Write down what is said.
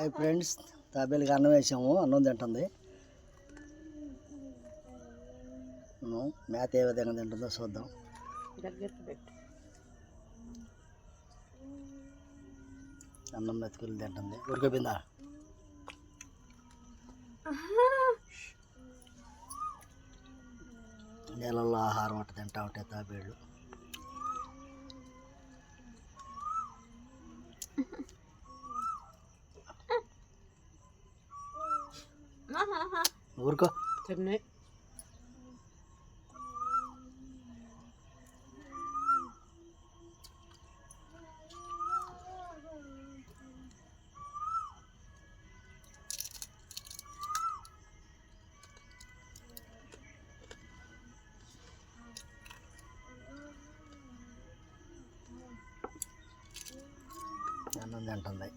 Hi friends, తాబేలుకి అన్నం వేసాము, అన్నం తింటుంది. మేత ఏ విధంగా తింటుందో చూద్దాం. అన్నం మెతుకులు తింటుంది. ఉడికిపోయిందా? నీళ్ళల్లో ఆహారం అట్ట తింటా ఉంటాయి తాబేళ్ళు. ఊరుకో. అన్నం తింటుంది.